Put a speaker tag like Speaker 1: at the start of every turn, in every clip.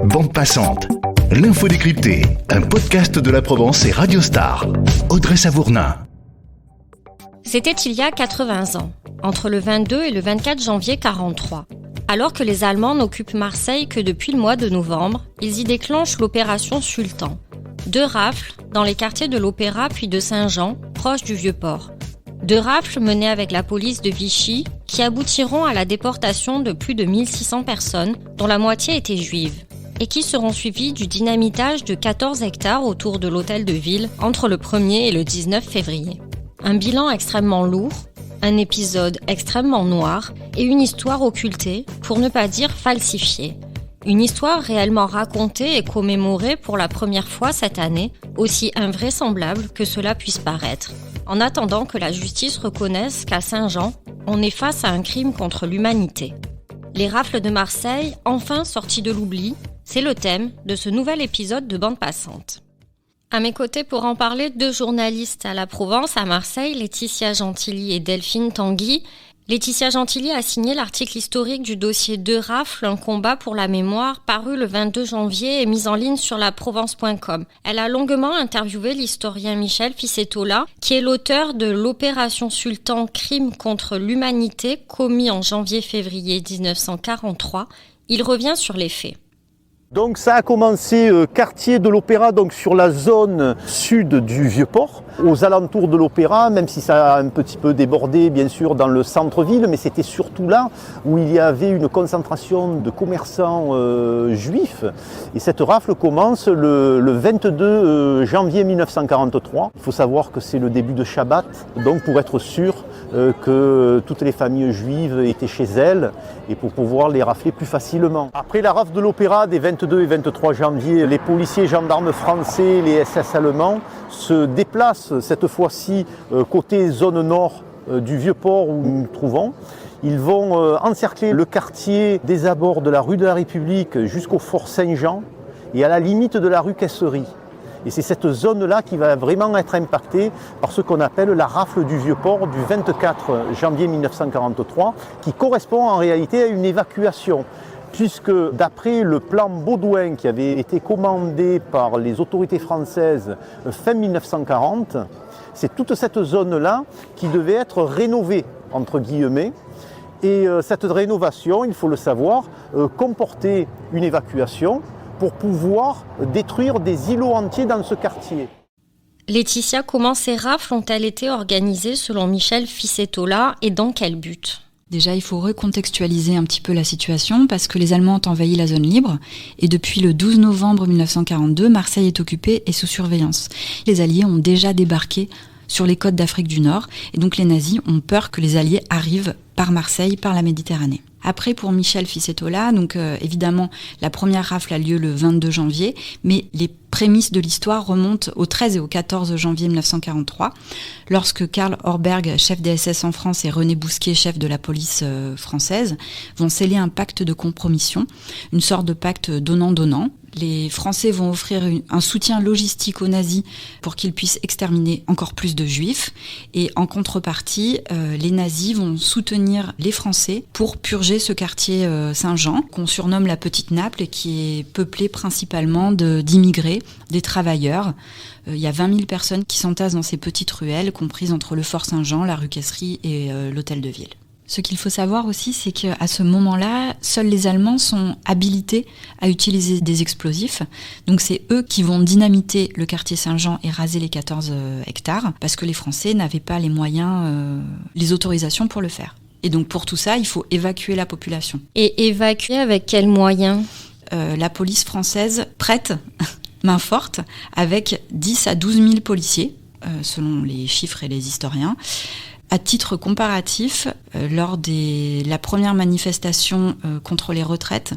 Speaker 1: Bande passante, l'info décryptée, un podcast de la Provence et Radio Star. Audrey Savournin.
Speaker 2: C'était il y a 80 ans, entre le 22 et le 24 janvier 1943. Alors que les Allemands n'occupent Marseille que depuis le mois de novembre, ils y déclenchent l'opération Sultan. 2 rafles dans les quartiers de l'Opéra puis de Saint-Jean, proche du Vieux-Port. 2 rafles menées avec la police de Vichy qui aboutiront à la déportation de plus de 1600 personnes, dont la moitié étaient juives, et qui seront suivies du dynamitage de 14 hectares autour de l'hôtel de ville entre le 1er et le 19 février. Un bilan extrêmement lourd, un épisode extrêmement noir et une histoire occultée, pour ne pas dire falsifiée. Une histoire réellement racontée et commémorée pour la première fois cette année, aussi invraisemblable que cela puisse paraître. En attendant que la justice reconnaisse qu'à Saint-Jean, on est face à un crime contre l'humanité. Les rafles de Marseille, enfin sorties de l'oubli, c'est le thème de ce nouvel épisode de Bande passante. À mes côtés pour en parler, 2 journalistes à la Provence, à Marseille, Laetitia Gentilly et Delphine Tanguy. Laetitia Gentilly a signé l'article historique du dossier 2 rafles, un combat pour la mémoire, paru le 22 janvier et mis en ligne sur laprovence.com. Elle a longuement interviewé l'historien Michel Ficetola, qui est l'auteur de l'opération Sultan, crime contre l'humanité, commis en janvier-février 1943. Il revient sur les faits.
Speaker 3: Donc ça a commencé quartier de l'Opéra, donc sur la zone sud du Vieux-Port, aux alentours de l'Opéra, même si ça a un petit peu débordé bien sûr dans le centre-ville, mais c'était surtout là où il y avait une concentration de commerçants juifs. Et cette rafle commence le 22 janvier 1943. Il faut savoir que c'est le début de Shabbat, donc pour être sûr que toutes les familles juives étaient chez elles et pour pouvoir les rafler plus facilement. Après la rafle de l'Opéra des 22 et 23 janvier, les policiers et gendarmes français, les SS allemands se déplacent cette fois-ci côté zone nord du Vieux-Port où nous nous trouvons. Ils vont encercler le quartier des abords de la rue de la République jusqu'au fort Saint-Jean et à la limite de la rue Caisserie. Et c'est cette zone-là qui va vraiment être impactée par ce qu'on appelle la rafle du Vieux-Port du 24 janvier 1943, qui correspond en réalité à une évacuation. Puisque d'après le plan Baudouin qui avait été commandé par les autorités françaises fin 1940, c'est toute cette zone-là qui devait être rénovée, entre guillemets. Et cette rénovation, il faut le savoir, comportait une évacuation pour pouvoir détruire des îlots entiers dans ce quartier.
Speaker 2: Laetitia, comment ces rafles ont-elles été organisées selon Michel Ficetola et dans quel but ?
Speaker 4: Déjà, il faut recontextualiser un petit peu la situation parce que les Allemands ont envahi la zone libre et depuis le 12 novembre 1942, Marseille est occupée et sous surveillance. Les Alliés ont déjà débarqué sur les côtes d'Afrique du Nord et donc les nazis ont peur que les Alliés arrivent par Marseille, par la Méditerranée. Après, pour Michel Ficetola, donc évidemment, la première rafle a lieu le 22 janvier, mais les prémices de l'histoire remontent au 13 et au 14 janvier 1943, lorsque Karl Horberg, chef des SS en France, et René Bousquet, chef de la police française, vont sceller un pacte de compromission, une sorte de pacte donnant-donnant. Les Français vont offrir un soutien logistique aux nazis pour qu'ils puissent exterminer encore plus de juifs. Et en contrepartie, les nazis vont soutenir les Français pour purger ce quartier Saint-Jean, qu'on surnomme la Petite Naples et qui est peuplé principalement d'immigrés, des travailleurs. Il y a 20 000 personnes qui s'entassent dans ces petites ruelles, comprises entre le Fort Saint-Jean, la rue Caisserie et l'hôtel de ville. Ce qu'il faut savoir aussi, c'est qu'à ce moment-là, seuls les Allemands sont habilités à utiliser des explosifs. Donc c'est eux qui vont dynamiter le quartier Saint-Jean et raser les 14 hectares, parce que les Français n'avaient pas les moyens, les autorisations pour le faire. Et donc pour tout ça, il faut évacuer la population.
Speaker 2: Et évacuer avec quels moyens ?
Speaker 4: La police française prête main forte avec 10 à 12 000 policiers, selon les chiffres et les historiens. À titre comparatif, lors de la première manifestation contre les retraites,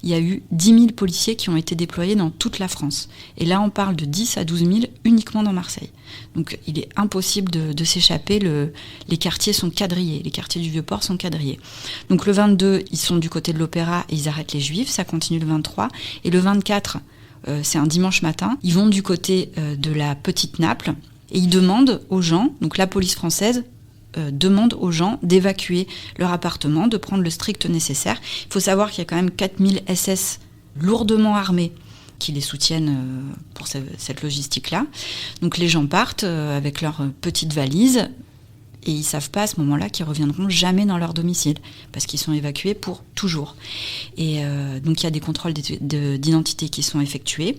Speaker 4: il y a eu 10 000 policiers qui ont été déployés dans toute la France. Et là, on parle de 10 à 12 000 uniquement dans Marseille. Donc il est impossible de s'échapper, les quartiers sont quadrillés, les quartiers du Vieux-Port sont quadrillés. Donc le 22, ils sont du côté de l'Opéra et ils arrêtent les Juifs, ça continue le 23. Et le 24, c'est un dimanche matin, ils vont du côté de la Petite Naples et ils demandent aux gens, donc la police française, demande aux gens d'évacuer leur appartement, de prendre le strict nécessaire. Il faut savoir qu'il y a quand même 4000 SS lourdement armés qui les soutiennent pour cette logistique-là. Donc les gens partent avec leurs petites valises et ils ne savent pas à ce moment-là qu'ils ne reviendront jamais dans leur domicile parce qu'ils sont évacués pour toujours. Et donc il y a des contrôles d'identité qui sont effectués.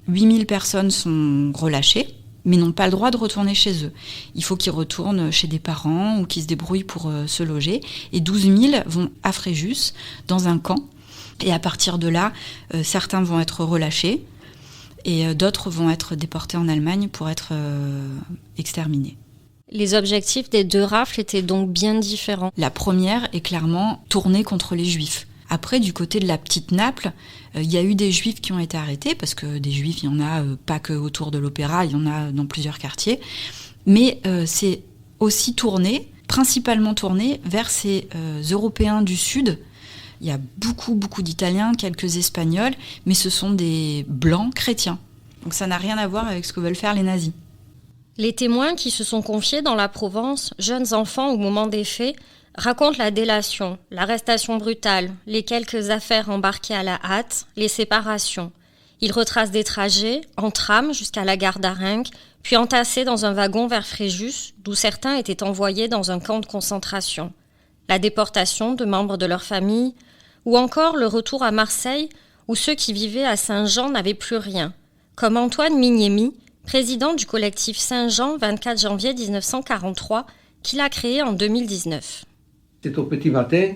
Speaker 4: 8000 personnes sont relâchées, mais n'ont pas le droit de retourner chez eux. Il faut qu'ils retournent chez des parents ou qu'ils se débrouillent pour se loger. Et 12 000 vont à Fréjus, dans un camp. Et à partir de là, certains vont être relâchés et d'autres vont être déportés en Allemagne pour être exterminés.
Speaker 2: Les objectifs des deux rafles étaient donc bien différents.
Speaker 4: La première est clairement tournée contre les Juifs. Après, du côté de la petite Naples, il y a eu des Juifs qui ont été arrêtés, parce que des Juifs, il n'y en a pas que autour de l'Opéra, il y en a dans plusieurs quartiers. Mais c'est aussi principalement tourné vers ces Européens du Sud. Il y a beaucoup d'Italiens, quelques Espagnols, mais ce sont des Blancs chrétiens. Donc ça n'a rien à voir avec ce que veulent faire les nazis.
Speaker 2: Les témoins qui se sont confiés dans la Provence, jeunes enfants au moment des faits, racontent la délation, l'arrestation brutale, les quelques affaires embarquées à la hâte, les séparations. Ils retracent des trajets, en tram jusqu'à la gare d'Aringue, puis entassés dans un wagon vers Fréjus, d'où certains étaient envoyés dans un camp de concentration. La déportation de membres de leur famille, ou encore le retour à Marseille, où ceux qui vivaient à Saint-Jean n'avaient plus rien, comme Antoine Mignemi, président du collectif Saint-Jean 24 janvier 1943, qu'il a créé en 2019.
Speaker 5: C'est au petit matin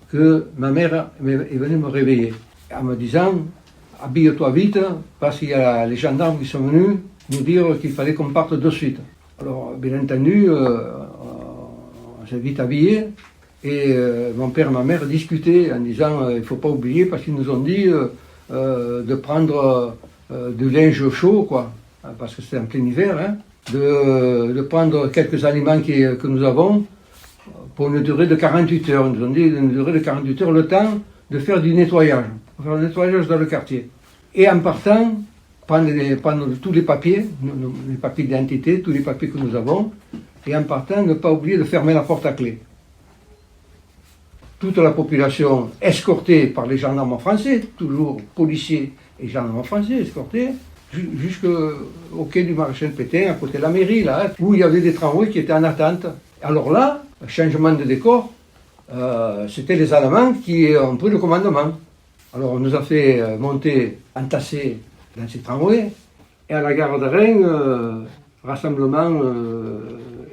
Speaker 5: que ma mère est venue me réveiller en me disant « Habille-toi vite parce qu'il y a les gendarmes qui sont venus nous dire qu'il fallait qu'on parte de suite ». Alors bien entendu, on s'est vite habillé et mon père et ma mère discutaient en disant « Il ne faut pas oublier parce qu'ils nous ont dit de prendre du linge chaud, quoi, parce que c'était en plein hiver, hein, de prendre quelques aliments que nous avons pour une durée de 48 heures. Ils nous ont dit une durée de 48 heures, le temps de faire du nettoyage, faire le nettoyage dans le quartier. Et en partant, prendre tous les papiers, les papiers d'identité, tous les papiers que nous avons, et en partant, ne pas oublier de fermer la porte à clé. Toute la population escortée par les gendarmes français, toujours policiers et gendarmes français escortés, jusqu'au quai du Maréchal Pétain, à côté de la mairie, là, où il y avait des tramways qui étaient en attente. Alors là, changement de décor, c'était les Allemands qui ont pris le commandement. Alors on nous a fait monter, entasser dans ces tramways, et à la gare de Rennes, rassemblement,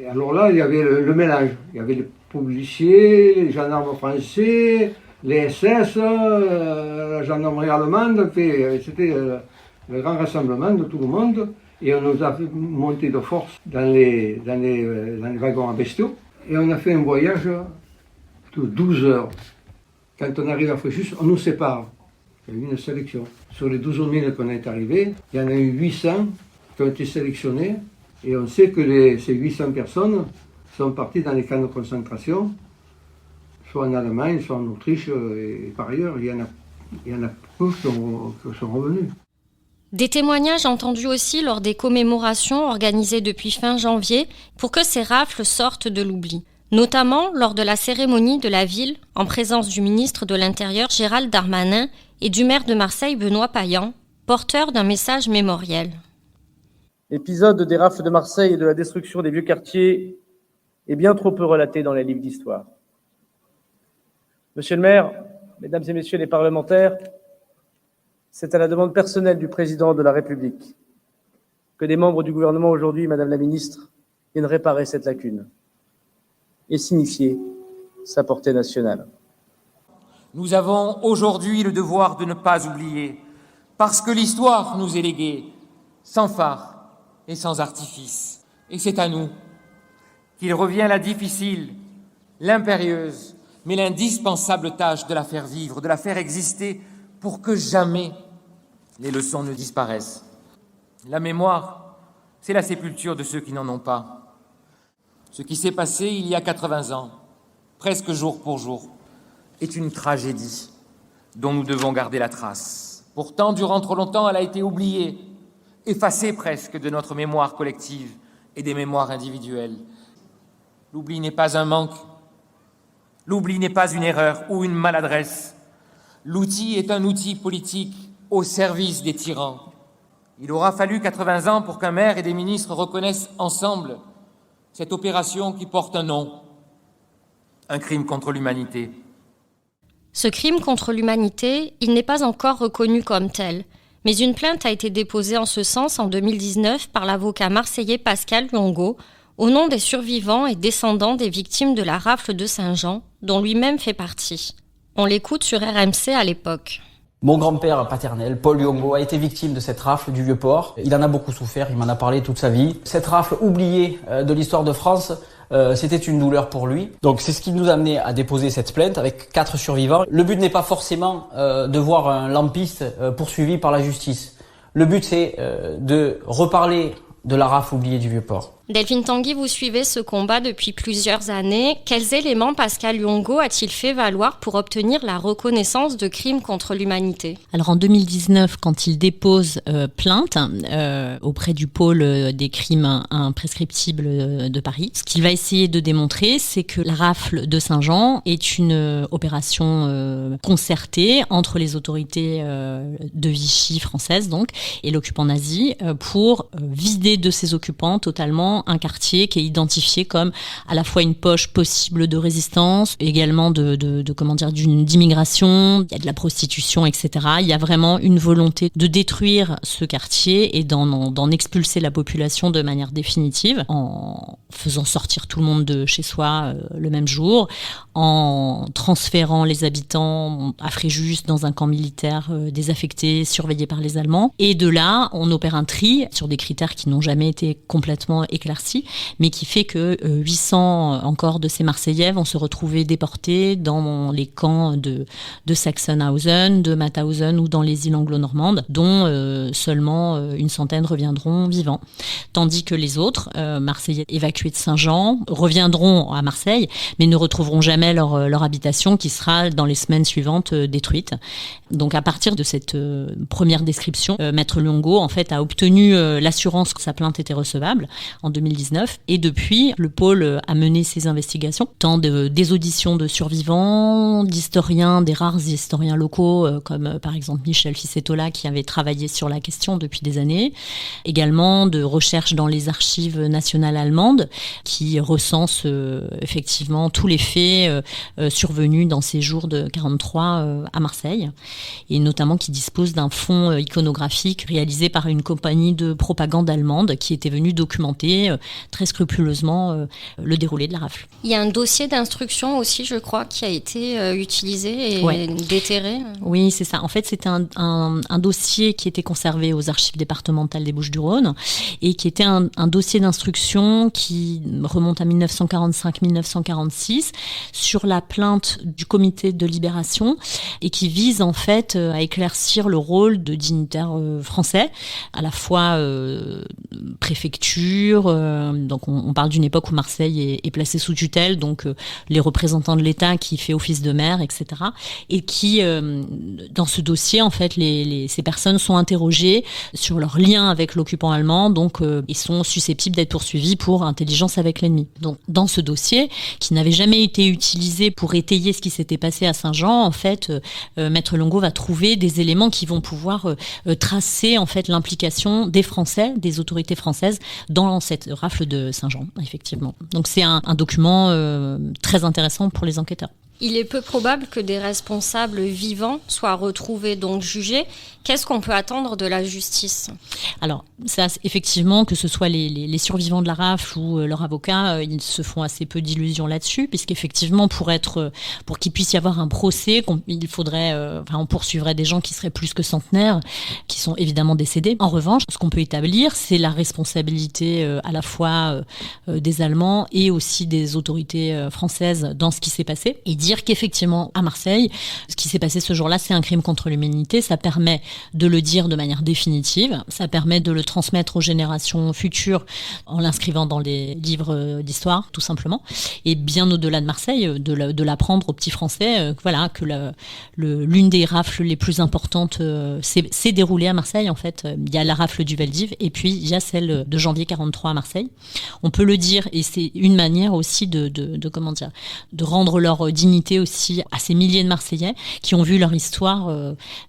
Speaker 5: et alors là, il y avait le mélange. Il y avait les policiers, les gendarmes français, les SS, la gendarmerie allemande, c'était le grand rassemblement de tout le monde, et on nous a monté de force dans les wagons à bestiaux, et on a fait un voyage de 12 heures. Quand on arrive à Fréjus, on nous sépare. Il y a eu une sélection. Sur les 12 000 qu'on est arrivés, il y en a eu 800 qui ont été sélectionnés, et on sait que ces 800 personnes sont parties dans les camps de concentration, soit en Allemagne, soit en Autriche, et par ailleurs, il y en a peu qui sont revenus.
Speaker 2: Des témoignages entendus aussi lors des commémorations organisées depuis fin janvier pour que ces rafles sortent de l'oubli, notamment lors de la cérémonie de la ville en présence du ministre de l'Intérieur Gérald Darmanin et du maire de Marseille Benoît Payan, porteur d'un message mémoriel.
Speaker 6: L'épisode des rafles de Marseille et de la destruction des vieux quartiers est bien trop peu relaté dans les livres d'histoire. Monsieur le maire, mesdames et messieurs les parlementaires, c'est à la demande personnelle du président de la République que des membres du gouvernement aujourd'hui, madame la ministre, viennent réparer cette lacune et signifier sa portée nationale.
Speaker 7: Nous avons aujourd'hui le devoir de ne pas oublier, parce que l'histoire nous est léguée, sans phare et sans artifice. Et c'est à nous qu'il revient la difficile, l'impérieuse, mais l'indispensable tâche de la faire vivre, de la faire exister, pour que jamais les leçons ne disparaissent. La mémoire, c'est la sépulture de ceux qui n'en ont pas. Ce qui s'est passé il y a 80 ans, presque jour pour jour, est une tragédie dont nous devons garder la trace. Pourtant, durant trop longtemps, elle a été oubliée, effacée presque de notre mémoire collective et des mémoires individuelles. L'oubli n'est pas un manque, l'oubli n'est pas une erreur ou une maladresse. L'outil est un outil politique au service des tyrans. Il aura fallu 80 ans pour qu'un maire et des ministres reconnaissent ensemble cette opération qui porte un nom, un crime contre l'humanité.
Speaker 2: Ce crime contre l'humanité, il n'est pas encore reconnu comme tel, mais une plainte a été déposée en ce sens en 2019 par l'avocat marseillais Pascal Luongo, au nom des survivants et descendants des victimes de la rafle de Saint-Jean, dont lui-même fait partie. On l'écoute sur RMC à l'époque.
Speaker 8: Mon grand-père paternel, Paul Luongo, a été victime de cette rafle du Vieux-Port. Il en a beaucoup souffert, il m'en a parlé toute sa vie. Cette rafle oubliée de l'histoire de France, c'était une douleur pour lui. Donc c'est ce qui nous a amené à déposer cette plainte avec 4 survivants. Le but n'est pas forcément de voir un lampiste poursuivi par la justice. Le but c'est de reparler de la rafle oubliée du Vieux-Port.
Speaker 2: Delphine Tanguy, vous suivez ce combat depuis plusieurs années. Quels éléments Pascal Luongo a-t-il fait valoir pour obtenir la reconnaissance de crimes contre l'humanité ?
Speaker 9: Alors en 2019, quand il dépose plainte auprès du pôle des crimes imprescriptibles de Paris, ce qu'il va essayer de démontrer, c'est que la rafle de Saint-Jean est une opération concertée entre les autorités de Vichy françaises donc et l'occupant nazi pour vider de ses occupants totalement un quartier qui est identifié comme à la fois une poche possible de résistance, également d'immigration, il y a de la prostitution, etc. Il y a vraiment une volonté de détruire ce quartier et d'en expulser la population de manière définitive, en faisant sortir tout le monde de chez soi le même jour, en transférant les habitants à Fréjus dans un camp militaire désaffecté, surveillé par les Allemands. Et de là, on opère un tri sur des critères qui n'ont jamais été complètement éclairci, mais qui fait que 800 encore de ces Marseillais vont se retrouver déportés dans les camps de Sachsenhausen, de Mauthausen ou dans les îles anglo-normandes, dont seulement une centaine reviendront vivants. Tandis que les autres, Marseillais évacués de Saint-Jean, reviendront à Marseille, mais ne retrouveront jamais leur habitation qui sera dans les semaines suivantes détruite. Donc à partir de cette première description, Maître Luongo en fait a obtenu l'assurance que sa plainte était recevable en 2019. Et depuis, le pôle a mené ses investigations, tant des auditions de survivants, d'historiens, des rares historiens locaux, comme par exemple Michel Ficetola, qui avait travaillé sur la question depuis des années. Également de recherches dans les archives nationales allemandes, qui recensent effectivement tous les faits survenus dans ces jours de 43 à Marseille. Et notamment qui dispose d'un fonds iconographique réalisé par une compagnie de propagande allemande qui était venue documenter très scrupuleusement le déroulé de la rafle.
Speaker 2: Il y a un dossier d'instruction aussi, je crois, qui a été utilisé et déterré.
Speaker 9: Oui, c'est ça. En fait, c'était un dossier qui était conservé aux archives départementales des Bouches-du-Rhône et qui était un dossier d'instruction qui remonte à 1945-1946 sur la plainte du comité de libération et qui vise en fait à éclaircir le rôle de dignitaires français, à la fois préfecture, donc on parle d'une époque où Marseille est placée sous tutelle, donc les représentants de l'État qui fait office de maire, etc. Et qui, dans ce dossier, en fait, ces personnes sont interrogées sur leur lien avec l'occupant allemand, donc ils sont susceptibles d'être poursuivis pour intelligence avec l'ennemi. Donc dans ce dossier, qui n'avait jamais été utilisé pour étayer ce qui s'était passé à Saint-Jean, en fait, Maître Luongo va trouver des éléments qui vont pouvoir tracer en fait l'implication des Français, des autorités françaises dans cette rafle de Saint-Jean, effectivement. Donc c'est un document très intéressant pour les enquêteurs.
Speaker 2: Il est peu probable que des responsables vivants soient retrouvés, donc jugés. Qu'est-ce qu'on peut attendre de la justice ?
Speaker 9: Alors, ça, effectivement, que ce soit les survivants de la rafle ou leurs avocats, ils se font assez peu d'illusions là-dessus, puisqu'effectivement, pour qu'il puisse y avoir un procès, on poursuivrait des gens qui seraient plus que centenaires, qui sont évidemment décédés. En revanche, ce qu'on peut établir, c'est la responsabilité à la fois des Allemands et aussi des autorités françaises dans ce qui s'est passé, et dire qu'effectivement, à Marseille, ce qui s'est passé ce jour-là, c'est un crime contre l'humanité. Ça permet de le dire de manière définitive, ça permet de le transmettre aux générations futures en l'inscrivant dans les livres d'histoire, tout simplement. Et bien au-delà de Marseille, de l'apprendre aux petits Français, que l'une des rafles les plus importantes s'est déroulée à Marseille, en fait. Il y a la rafle du Veldiv et puis il y a celle de janvier 43 à Marseille. On peut le dire, et c'est une manière aussi de rendre leur dignité dignité aussi à ces milliers de Marseillais qui ont vu leur histoire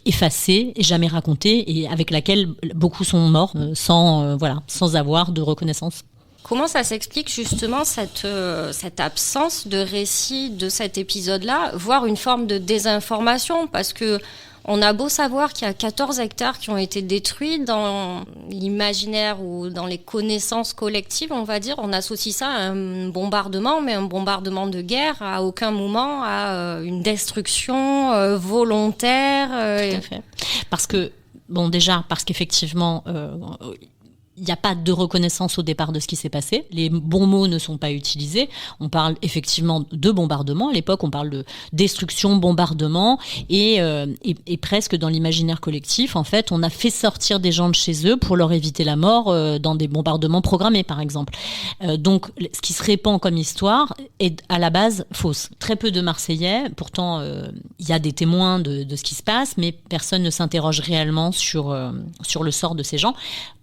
Speaker 9: effacée et jamais racontée et avec laquelle beaucoup sont morts sans avoir de reconnaissance.
Speaker 2: Comment ça s'explique justement cette absence de récit de cet épisode-là, voire une forme de désinformation? Parce que on a beau savoir qu'il y a 14 hectares qui ont été détruits dans l'imaginaire ou dans les connaissances collectives, on va dire. On associe ça à un bombardement, mais un bombardement de guerre, à aucun moment à une destruction volontaire.
Speaker 9: Tout à fait. Parce qu'effectivement, il n'y a pas de reconnaissance au départ de ce qui s'est passé. Les bons mots ne sont pas utilisés. On parle effectivement de bombardement. À l'époque, on parle de destruction, bombardement. Et presque dans l'imaginaire collectif, en fait, on a fait sortir des gens de chez eux pour leur éviter la mort dans des bombardements programmés, par exemple. Donc, ce qui se répand comme histoire est à la base fausse. Très peu de Marseillais, pourtant, il y a des témoins de ce qui se passe, mais personne ne s'interroge réellement sur le sort de ces gens.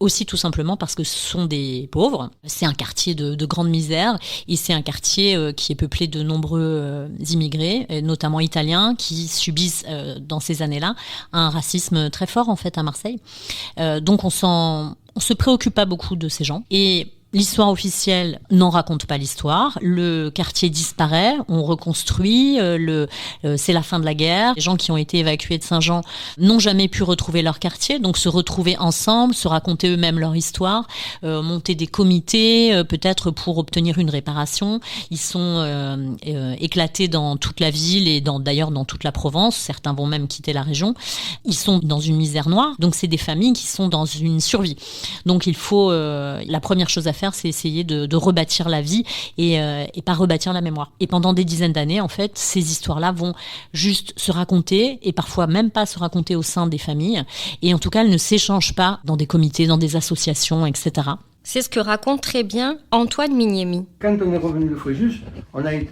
Speaker 9: Aussi, tout simplement, parce que ce sont des pauvres. C'est un quartier de grande misère et c'est un quartier qui est peuplé de nombreux immigrés, notamment italiens, qui subissent dans ces années-là un racisme très fort en fait à Marseille. Donc on se préoccupe pas beaucoup de ces gens et l'histoire officielle n'en raconte pas l'histoire. Le quartier disparaît, on reconstruit. C'est la fin de la guerre. Les gens qui ont été évacués de Saint-Jean n'ont jamais pu retrouver leur quartier, donc se retrouver ensemble, se raconter eux-mêmes leur histoire, monter des comités, peut-être pour obtenir une réparation. Ils sont éclatés dans toute la ville et d'ailleurs dans toute la Provence. Certains vont même quitter la région. Ils sont dans une misère noire. Donc c'est des familles qui sont dans une survie. Donc il faut la première chose à faire, c'est essayer de rebâtir la vie et pas rebâtir la mémoire. Et pendant des dizaines d'années, en fait, ces histoires-là vont juste se raconter et parfois même pas se raconter au sein des familles. Et en tout cas, elles ne s'échangent pas dans des comités, dans des associations, etc.
Speaker 2: C'est ce que raconte très bien Antoine Mignemi.
Speaker 5: Quand on est revenu de Fréjus,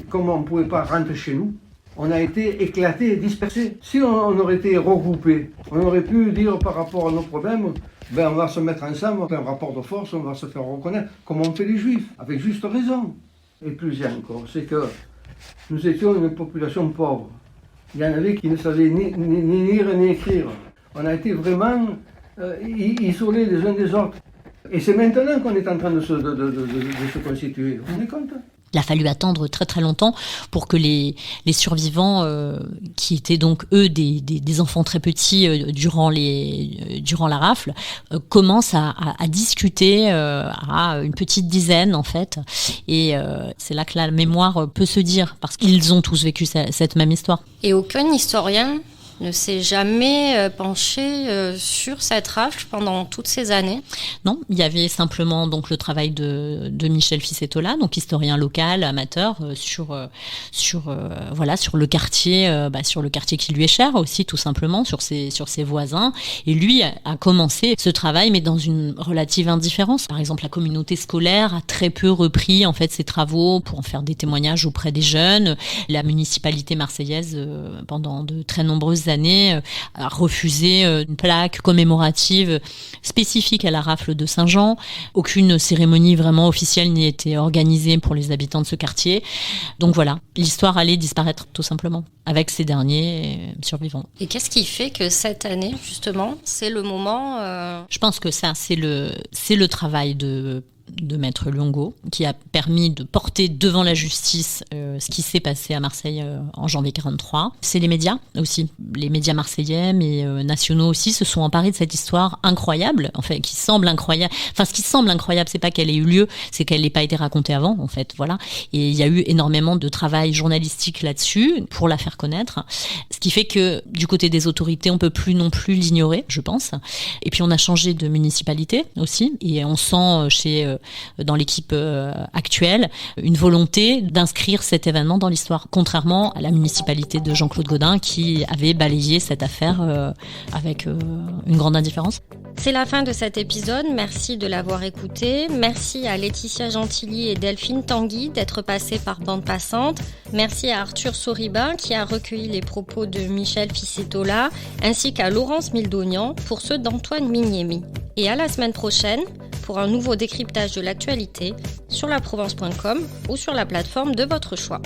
Speaker 5: comme on ne pouvait pas rentrer chez nous, on a été éclatés et dispersés. Si on aurait été regroupés, on aurait pu dire par rapport à nos problèmes, on va se mettre ensemble, on fait un rapport de force, on va se faire reconnaître, comme on fait les Juifs, avec juste raison. Et plus encore, c'est que nous étions une population pauvre. Il y en avait qui ne savaient ni lire ni écrire. On a été vraiment isolés les uns des autres. Et c'est maintenant qu'on est en train de se constituer. Vous vous rendez compte ?
Speaker 9: Il a fallu attendre très très longtemps pour que les survivants, qui étaient donc eux des enfants très petits durant la rafle, commencent à discuter à une petite dizaine en fait. Et c'est là que la mémoire peut se dire, parce qu'ils ont tous vécu cette même histoire.
Speaker 2: Et aucun historien ne s'est jamais penché sur cette rafle pendant toutes ces années.
Speaker 9: Non, il y avait simplement donc le travail de Michel Ficetola, donc historien local, amateur, sur le quartier qui lui est cher aussi, tout simplement, sur ses voisins. Et lui a commencé ce travail, mais dans une relative indifférence. Par exemple, la communauté scolaire a très peu repris en fait ses travaux pour en faire des témoignages auprès des jeunes. La municipalité marseillaise, pendant de très nombreuses années, a refusé une plaque commémorative spécifique à la rafle de Saint-Jean. Aucune cérémonie vraiment officielle n'y était organisée pour les habitants de ce quartier. Donc voilà, l'histoire allait disparaître tout simplement avec ces derniers survivants.
Speaker 2: Et qu'est-ce qui fait que cette année, justement, c'est le moment
Speaker 9: Je pense que ça, c'est le travail de Maître Luongo, qui a permis de porter devant la justice ce qui s'est passé à Marseille en janvier 1943. C'est les médias aussi, les médias marseillais, mais nationaux aussi, se sont emparés de cette histoire incroyable, en fait, qui semble incroyable. Enfin, ce qui semble incroyable, c'est pas qu'elle ait eu lieu, c'est qu'elle n'ait pas été racontée avant, en fait, voilà. Et il y a eu énormément de travail journalistique là-dessus pour la faire connaître, ce qui fait que du côté des autorités, on peut plus non plus l'ignorer, je pense. Et puis on a changé de municipalité aussi, et on sent dans l'équipe actuelle une volonté d'inscrire cet événement dans l'histoire, contrairement à la municipalité de Jean-Claude Gaudin qui avait balayé cette affaire avec une grande indifférence.
Speaker 2: C'est la fin de cet épisode, merci de l'avoir écouté. Merci à Laetitia Gentilly et Delphine Tanguy d'être passées par bande passante. Merci à Arthur Soribin qui a recueilli les propos de Michel Ficetola, ainsi qu'à Laurence Mildonian pour ceux d'Antoine Mignemi. Et à la semaine prochaine pour un nouveau décryptage de l'actualité sur laprovence.com ou sur la plateforme de votre choix.